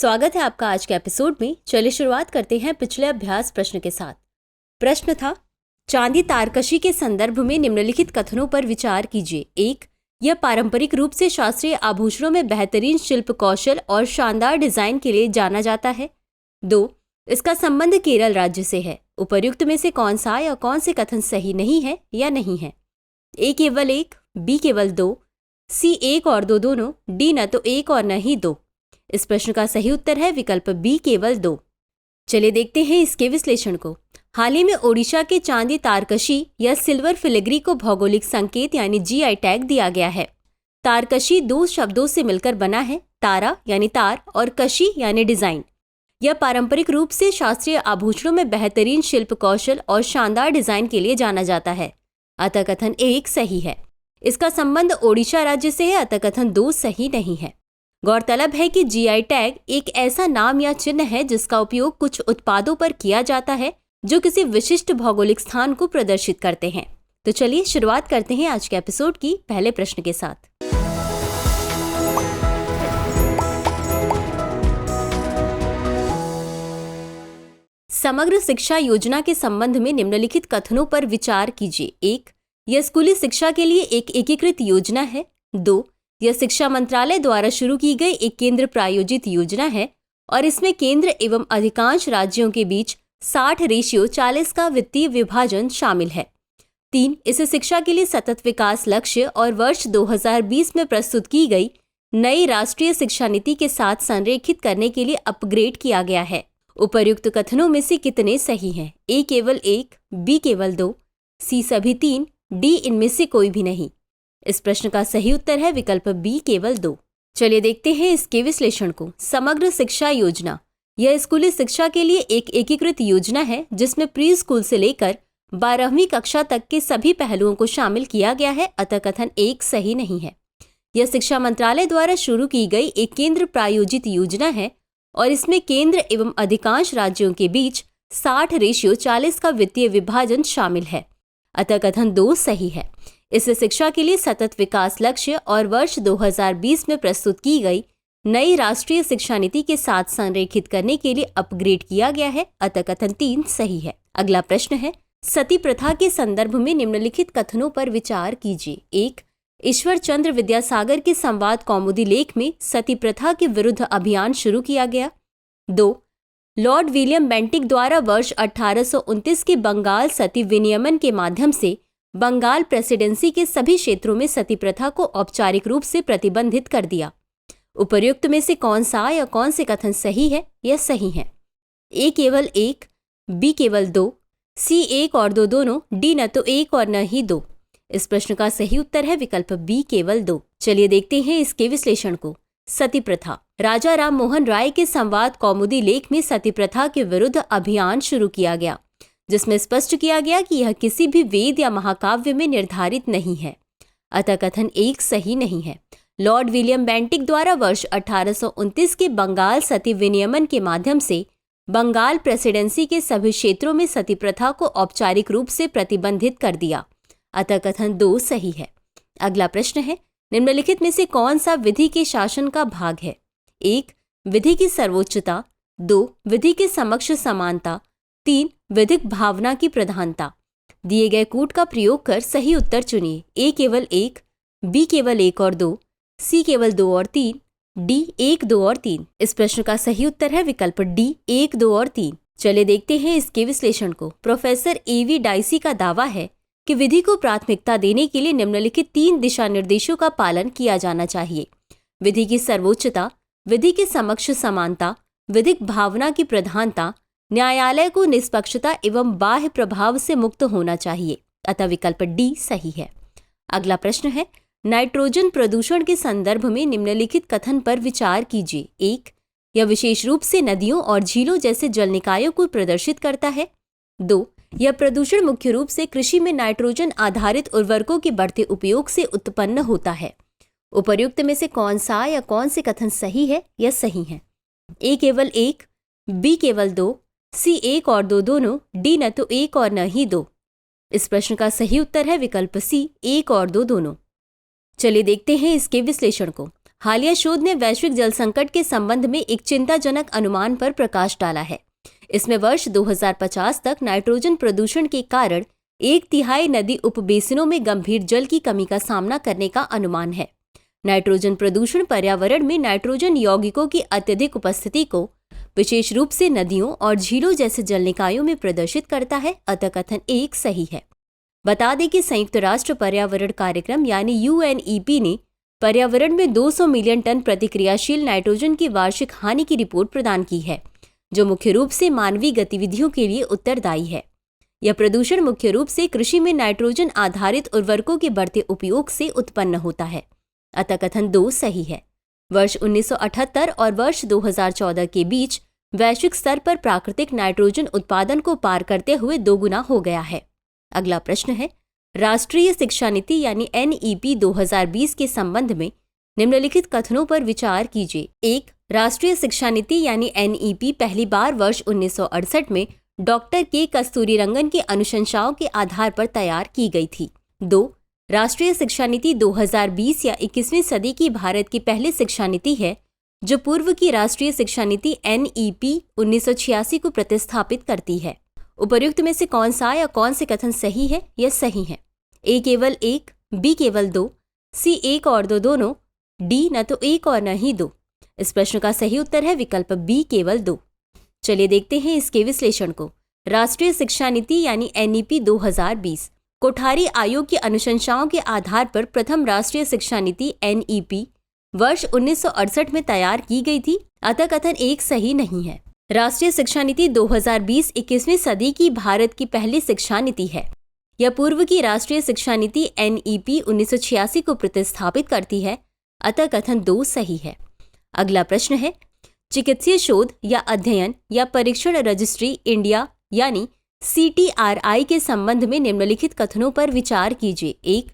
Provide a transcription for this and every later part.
स्वागत है आपका आज के एपिसोड में। चलिए शुरुआत करते हैं पिछले अभ्यास प्रश्न के साथ। प्रश्न था, चांदी तारकशी के संदर्भ में निम्नलिखित कथनों पर विचार कीजिए। 1. यह पारंपरिक रूप से शास्त्रीय आभूषणों में बेहतरीन शिल्प कौशल और शानदार डिजाइन के लिए जाना जाता है। 2. इसका संबंध केरल राज्य से है। उपर्युक्त में से कौन सा या कौन से कथन सही नहीं है या नहीं है? A केवल 1, B केवल 2, C 1 और 2 दोनों, D न तो 1 और न ही 2। इस प्रश्न का सही उत्तर है विकल्प B केवल 2। चलिए देखते हैं इसके विश्लेषण को। हाल ही में ओडिशा के चांदी तारकशी या सिल्वर फिलिग्री को भौगोलिक संकेत यानी GI टैग दिया गया है। तारकशी 2 शब्दों से मिलकर बना है, तारा यानी तार और कशी यानी डिजाइन। यह पारंपरिक रूप से शास्त्रीय आभूषणों में बेहतरीन शिल्प कौशल और शानदार डिजाइन के लिए जाना जाता है। अतः कथन 1 सही है। इसका संबंध ओडिशा राज्य से है, अतः कथन 2 सही नहीं है। गौरतलब है कि GI टैग एक ऐसा नाम या चिन्ह है जिसका उपयोग कुछ उत्पादों पर किया जाता है जो किसी विशिष्ट भौगोलिक स्थान को प्रदर्शित करते हैं। तो चलिए शुरुआत करते हैं आज के एपिसोड की पहले प्रश्न के साथ। समग्र शिक्षा योजना के संबंध में निम्नलिखित कथनों पर विचार कीजिए। 1. यह स्कूली शिक्षा के लिए एक एकीकृत योजना है। 2. यह शिक्षा मंत्रालय द्वारा शुरू की गई एक केंद्र प्रायोजित योजना है और इसमें केंद्र एवं अधिकांश राज्यों के बीच 60:40 का वित्तीय विभाजन शामिल है। 3. इसे शिक्षा के लिए सतत विकास लक्ष्य और वर्ष 2020 में प्रस्तुत की गई नई राष्ट्रीय शिक्षा नीति के साथ संरेखित करने के लिए अपग्रेड किया गया है। उपर्युक्त कथनों में से कितने सही हैं? A केवल 1, B केवल 2, C सभी 3, D इनमें से कोई भी नहीं। इस प्रश्न का सही उत्तर है विकल्प B केवल 2। चलिए देखते हैं इसके विश्लेषण को। समग्र शिक्षा योजना यह स्कूली शिक्षा के लिए एक एकीकृत योजना है जिसमें प्री स्कूल से लेकर 12वीं कक्षा तक के सभी पहलुओं को शामिल किया गया है। अतः कथन 1 सही नहीं है। यह शिक्षा मंत्रालय द्वारा शुरू की गई एक केंद्र प्रायोजित योजना है और इसमें केंद्र एवं अधिकांश राज्यों के बीच 60:40 का वित्तीय विभाजन शामिल है। अतः कथन 2 सही है। इसे शिक्षा के लिए सतत विकास लक्ष्य और वर्ष 2020 में प्रस्तुत की गई नई राष्ट्रीय शिक्षा नीति के साथ संरेखित करने के लिए अपग्रेड किया गया है। अतः कथन 3 सही है। अगला प्रश्न है, सती प्रथा के संदर्भ में निम्नलिखित कथनों पर विचार कीजिए। 1. ईश्वर चंद्र विद्यासागर के संवाद कौमुदी लेख में सती प्रथा के विरुद्ध अभियान शुरू किया गया। 2. लॉर्ड विलियम बेंटिक द्वारा वर्ष 1829 के बंगाल सती विनियमन के माध्यम से बंगाल प्रेसिडेंसी के सभी क्षेत्रों में सती प्रथा को औपचारिक रूप से प्रतिबंधित कर दिया। उपर्युक्त में से कौन सा या कौन से कथन सही है या सही है? A केवल 1, B केवल 2, C 1 और 2 दोनों, D न तो 1 और न ही 2। इस प्रश्न का सही उत्तर है विकल्प B केवल 2। चलिए देखते हैं इसके विश्लेषण को। सती प्रथा राजा राम मोहन राय के संवाद कौमुदी लेख में सती प्रथा के विरुद्ध अभियान शुरू किया गया जिसमें स्पष्ट किया गया कि यह किसी भी वेद या महाकाव्य में निर्धारित नहीं है। अतः कथन 1 सही नहीं है। लॉर्ड विलियम बेंटिक द्वारा वर्ष 1829 के बंगाल सती विनियमन के माध्यम से बंगाल प्रेसिडेंसी के सभी क्षेत्रों में सती प्रथा को औपचारिक रूप से प्रतिबंधित कर दिया। अतः कथन 2 सही है। अगला प्रश्न है, निम्नलिखित में से कौन सा विधि के शासन का भाग है? 1. विधि की सर्वोच्चता, 2. विधि के समक्ष समानता, 3. विधिक भावना की प्रधानता। दिए गए कूट का प्रयोग कर सही उत्तर चुनिए। A केवल 1, B केवल 1 और 2, C केवल 2 और 3, D 1, 2 और 3। इस प्रश्न का सही उत्तर है विकल्प D 1, 2 और 3। चलिए देखते हैं इसके विश्लेषण को। Professor A.V. डाइसी का दावा है कि विधि को प्राथमिकता देने के लिए निम्नलिखित 3 दिशा निर्देशों का पालन किया जाना चाहिए। विधि की सर्वोच्चता, विधि के समक्ष समानता, विधिक भावना की प्रधानता, न्यायालय को निष्पक्षता एवं बाह्य प्रभाव से मुक्त होना चाहिए। अतः विकल्प D सही है। अगला प्रश्न है, नाइट्रोजन प्रदूषण के संदर्भ में निम्नलिखित कथन पर विचार कीजिए। 1. यह विशेष रूप से नदियों और झीलों जैसे जल निकायों को प्रदर्शित करता है। 2. यह प्रदूषण मुख्य रूप से कृषि में नाइट्रोजन आधारित उर्वरकों के बढ़ते उपयोग से उत्पन्न होता है। उपर्युक्त में से कौन सा या कौन से कथन सही है या सही है? A केवल 1, B केवल 2, C 1 और 2 दोनों, D न तो 1 और न ही 2। इस प्रश्न का सही उत्तर है विकल्प C 1 और 2 दोनों। चलिए देखते हैं इसके विश्लेषण को। हालिया शोध ने वैश्विक जल संकट के संबंध में एक चिंताजनक अनुमान पर प्रकाश डाला है। इसमें वर्ष 2050 तक नाइट्रोजन प्रदूषण के कारण 1/3 नदी उपबेसिनों में गंभीर जल की कमी का सामना करने का अनुमान है। नाइट्रोजन प्रदूषण पर्यावरण में नाइट्रोजन यौगिकों की अत्यधिक उपस्थिति को विशेष रूप से नदियों और झीलों जैसे जल निकायों में प्रदर्शित करता है। अतः कथन 1 सही है। बता दें कि संयुक्त राष्ट्र पर्यावरण कार्यक्रम यानी UNEP ने पर्यावरण में 200 मिलियन टन प्रतिक्रियाशील नाइट्रोजन की वार्षिक हानि की रिपोर्ट प्रदान की है, जो मुख्य रूप से मानवीय गतिविधियों के लिए उत्तरदायी है। यह प्रदूषण मुख्य रूप से कृषि में नाइट्रोजन आधारित उर्वरकों के बढ़ते उपयोग से उत्पन्न होता है। अतः कथन 2 सही है। वर्ष 1978 और वर्ष 2014 के बीच वैश्विक स्तर पर प्राकृतिक नाइट्रोजन उत्पादन को पार करते हुए 2 गुना हो गया है। अगला प्रश्न है, राष्ट्रीय शिक्षा नीति यानी NEP 2020 के संबंध में निम्नलिखित कथनों पर विचार कीजिए। 1. राष्ट्रीय शिक्षा नीति यानी NEP पहली बार वर्ष 1968 में डॉक्टर के कस्तूरीरंगन की अनुशंसाओं के आधार पर तैयार की गई थी। 2. राष्ट्रीय शिक्षा नीति 2020 या 21वीं सदी की भारत की पहली शिक्षा नीति है, जो पूर्व की राष्ट्रीय शिक्षा नीति NEP 1986 को प्रतिस्थापित करती है। उपर्युक्त में से कौन सा या कौन से कथन सही है या सही है? A केवल 1, B केवल 2, C 1 और 2 दोनों, D न तो 1 और न ही 2। इस प्रश्न का सही उत्तर है विकल्प B केवल 2। चलिए देखते हैं इसके विश्लेषण को। राष्ट्रीय शिक्षा नीति यानी NEP 2020 कोठारी आयोग की अनुशंसाओं के आधार पर प्रथम राष्ट्रीय शिक्षा नीति NEP वर्ष 1968 में तैयार की गई थी। अतः कथन 1 सही नहीं है। राष्ट्रीय शिक्षा नीति 2020 21वीं सदी की भारत की पहली शिक्षा नीति है। यह पूर्व की राष्ट्रीय शिक्षा नीति NEP 1986 को प्रतिस्थापित करती है। अतः कथन 2 सही है। अगला प्रश्न है, चिकित्सीय शोध या अध्ययन या परीक्षण रजिस्ट्री इंडिया यानी CTRI के संबंध में निम्नलिखित कथनों पर विचार कीजिए। 1.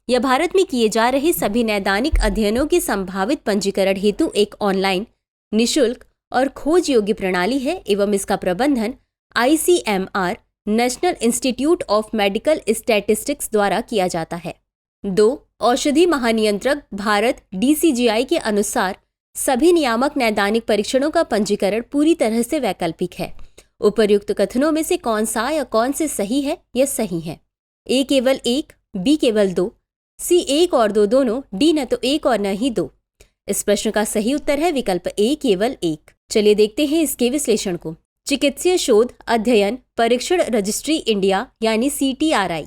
यह भारत में किए जा रहे सभी नैदानिक अध्ययनों के संभावित पंजीकरण हेतु एक ऑनलाइन, निःशुल्क और खोज योग्य प्रणाली है एवं इसका प्रबंधन ICMR national institute of medical statistics द्वारा किया जाता है। 2. औषधि महानियंत्रक भारत DCGI के अनुसार सभी नियामक नैदानिक परीक्षणों का पंजीकरण पूरी तरह से वैकल्पिक है। उपर्युक्त कथनों में से कौन सा या कौन से सही है या सही है? A केवल 1, B केवल 2, C 1 और 2 दोनों, D न तो 1 और न ही 2। इस प्रश्न का सही उत्तर है विकल्प A केवल 1। चलिए देखते हैं इसके विश्लेषण को। चिकित्सीय शोध अध्ययन परीक्षण रजिस्ट्री इंडिया यानी CTRI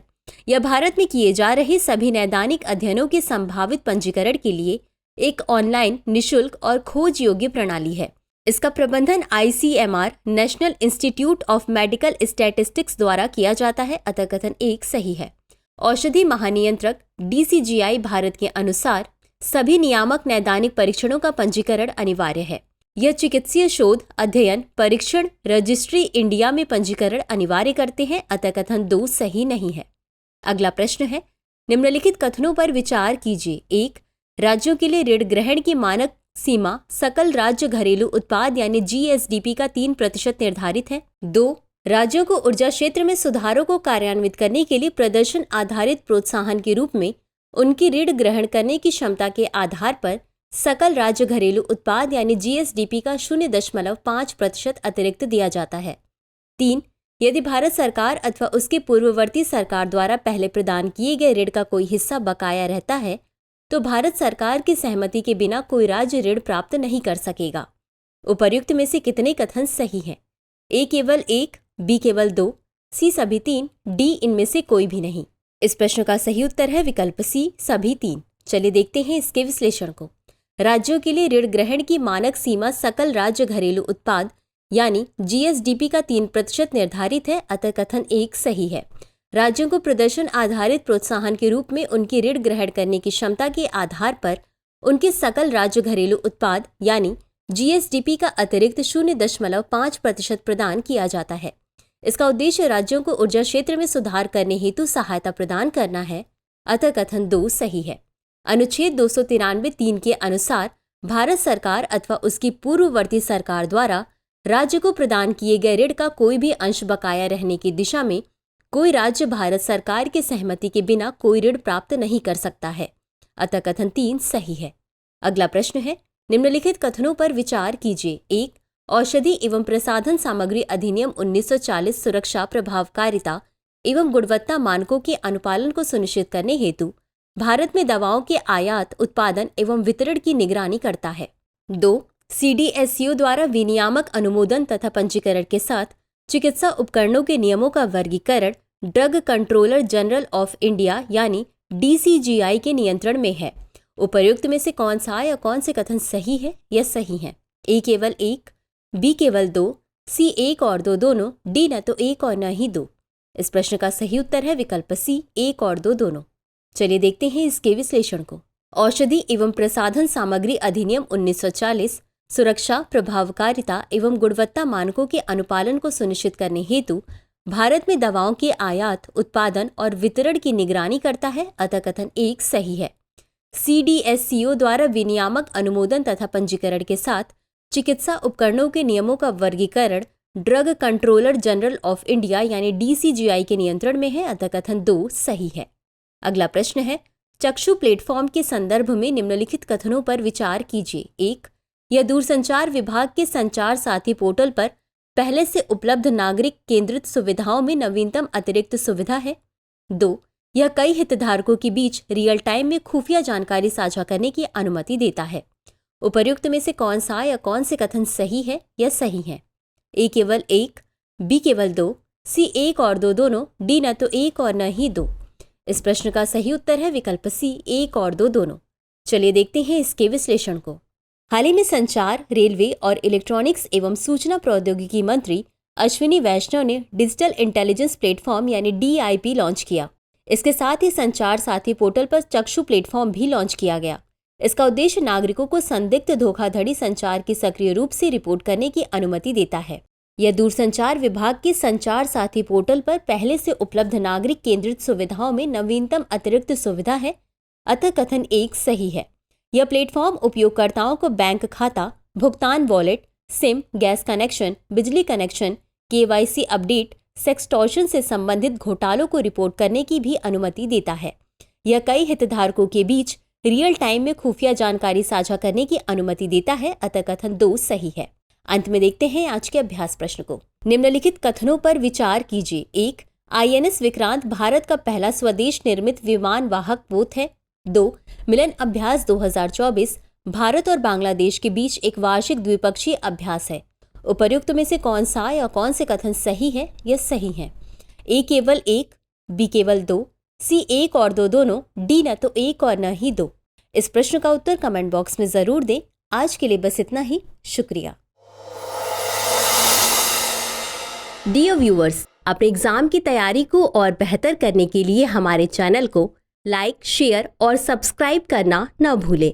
यह भारत में किए जा रहे सभी नैदानिक अध्ययनों के संभावित पंजीकरण के लिए एक ऑनलाइन, निःशुल्क और खोज योग्य प्रणाली है। इसका प्रबंधन ICMR national institute of medical statistics द्वारा किया जाता है। अतः कथन 1 सही है। औषधि महानियंत्रक DCGI भारत के अनुसार सभी नियामक नैदानिक परीक्षणों का पंजीकरण अनिवार्य है। यह चिकित्सीय शोध अध्ययन परीक्षण रजिस्ट्री इंडिया में पंजीकरण अनिवार्य करते हैं। अतः कथन 2 सही नहीं है। अगला प्रश्न है, निम्नलिखित कथनों पर विचार कीजिए। 1. राज्यों के लिए ऋण ग्रहण की मानक सीमा सकल राज्य घरेलू उत्पाद यानी GSDP का 3% निर्धारित है। 2. राज्यों को ऊर्जा क्षेत्र में सुधारों को कार्यान्वित करने के लिए प्रदर्शन आधारित प्रोत्साहन के रूप में उनकी ऋण ग्रहण करने की क्षमता के आधार पर सकल राज्य घरेलू उत्पाद यानी GSDP का 0.5% अतिरिक्त दिया जाता है। 3. यदि भारत सरकार अथवा उसके पूर्ववर्ती सरकार द्वारा पहले प्रदान किए गए ऋण का कोई हिस्सा बकाया रहता है तो भारत सरकार की सहमति के बिना कोई राज्य ऋण प्राप्त नहीं कर सकेगा। उपर्युक्त में से कितने कथन सही हैं? A केवल 1, B केवल 2, C सभी 3, D इनमें से कोई भी नहीं। इस प्रश्न का सही उत्तर है विकल्प C सभी 3। चलिए देखते हैं इसके विश्लेषण को। राज्यों के लिए ऋण ग्रहण की मानक सीमा सकल राज्य घरेलू उत्पाद यानी GSDP का 3% निर्धारित है। अतः कथन 1 सही है। राज्यों को प्रदर्शन आधारित प्रोत्साहन के रूप में उनकी ऋण ग्रहण करने की क्षमता के आधार पर उनके सकल राज्य घरेलू उत्पाद यानी GSDP का अतिरिक्त 0.5% प्रदान किया जाता है। इसका उद्देश्य राज्यों को ऊर्जा क्षेत्र में सुधार करने हेतु सहायता प्रदान करना है। अतः कथन 2 सही है। अनुच्छेद 293(3) के अनुसार भारत सरकार अथवा उसकी पूर्ववर्ती सरकार द्वारा राज्य को प्रदान किए गए ऋण का कोई भी अंश बकाया रहने की दिशा में कोई राज्य भारत सरकार की सहमति के बिना कोई ऋण प्राप्त नहीं कर सकता है। अतः कथन 3 सही है। अगला प्रश्न है, निम्नलिखित कथनों पर विचार कीजिए। 1. औषधि एवं प्रसाधन सामग्री अधिनियम 1940 सुरक्षा, प्रभावकारिता एवं गुणवत्ता मानकों के अनुपालन को सुनिश्चित करने हेतु भारत में दवाओं के आयात, उत्पादन एवं वितरण की निगरानी करता है। 2. CDSCO द्वारा विनियामक अनुमोदन तथा पंजीकरण के साथ चिकित्सा उपकरणों के नियमों का वर्गीकरण drug controller general of India यानी DCGI के नियंत्रण में है। उपर्युक्त में से कौन सा या कौन से कथन सही है या सही है? A केवल 1, B केवल 2, C 1 और 2 दोनों, D न तो 1 और न ही 2। इस प्रश्न का सही उत्तर है विकल्प C 1 और 2 दोनों। चलिए देखते हैं इसके विश्लेषण को। औषधि एवं प्रसाधन सामग्री अधिनियम 1940 सुरक्षा, प्रभावकारिता एवं गुणवत्ता मानकों के अनुपालन को सुनिश्चित करने हेतु भारत में दवाओं के आयात, उत्पादन और वितरण की निगरानी करता है, अतः कथन 1 सही है। CDSCO द्वारा विनियामक अनुमोदन तथा पंजीकरण के साथ चिकित्सा उपकरणों के नियमों का वर्गीकरण drug controller general of India यानी DCGI के नियंत्रण में है, अतः कथन 2 सही है। अगला प्रश्न है, चक्षु प्लेटफॉर्म के संदर्भ में निम्नलिखित कथनों पर विचार कीजिए। 1. यह दूरसंचार विभाग के संचार साथी पोर्टल पर पहले से उपलब्ध नागरिक केंद्रित सुविधाओं में नवीनतम अतिरिक्त सुविधा है। 2. यह कई हितधारकों के बीच रियल टाइम में खुफिया जानकारी साझा करने की अनुमति देता है। उपर्युक्त में से कौन सा या कौन से कथन सही है या सही है? A केवल 1, B केवल 2, C 1 और 2 दोनों, D न तो 1 और न ही 2। इस प्रश्न का सही उत्तर है विकल्प C 1 और 2 दोनों। चलिए देखते हैं इसके विश्लेषण को। हाल ही में संचार, रेलवे और इलेक्ट्रॉनिक्स एवं सूचना प्रौद्योगिकी मंत्री अश्विनी वैष्णव ने डिजिटल इंटेलिजेंस प्लेटफॉर्म यानी DIP लॉन्च किया। इसके साथ ही संचार साथी पोर्टल पर चक्षु प्लेटफॉर्म भी लॉन्च किया गया। इसका उद्देश्य नागरिकों को संदिग्ध धोखाधड़ी संचार की सक्रिय रूप से रिपोर्ट करने की अनुमति देता है। यह दूरसंचार विभाग के संचार साथी पोर्टल पर पहले से उपलब्ध नागरिक केंद्रित सुविधाओं में नवीनतम अतिरिक्त सुविधा है, अतः कथन 1 सही है। यह प्लेटफॉर्म उपयोगकर्ताओं को बैंक खाता, भुगतान वॉलेट, सिम, गैस कनेक्शन, बिजली कनेक्शन, KYC अपडेट, सेक्सटॉर्शन से संबंधित घोटालों को रिपोर्ट करने की भी अनुमति देता है। यह कई हितधारकों के बीच रियल टाइम में खुफिया जानकारी साझा करने की अनुमति देता है, अतः कथन 2 सही है। अंत में देखते हैं आज के अभ्यास प्रश्न को। निम्नलिखित कथनों पर विचार कीजिए। 1. INS विक्रांत भारत का पहला स्वदेश निर्मित विमान वाहक पोत है। 2. मिलन अभ्यास 2024 भारत और बांग्लादेश के बीच एक वार्षिक द्विपक्षीय अभ्यास है। उपर्युक्त में से कौन सा या कौन से कथन सही है या सही है? A केवल 1, B केवल 2, C 1 और 2 दोनों, D न तो 1 और न ही 2। इस प्रश्न का उत्तर कमेंट बॉक्स में जरूर दें। आज के लिए बस इतना ही, शुक्रिया। डियर व्यूअर्स, अपने एग्जाम की तैयारी को और बेहतर करने के लिए हमारे चैनल को लाइक, शेयर और सब्सक्राइब करना न भूलें।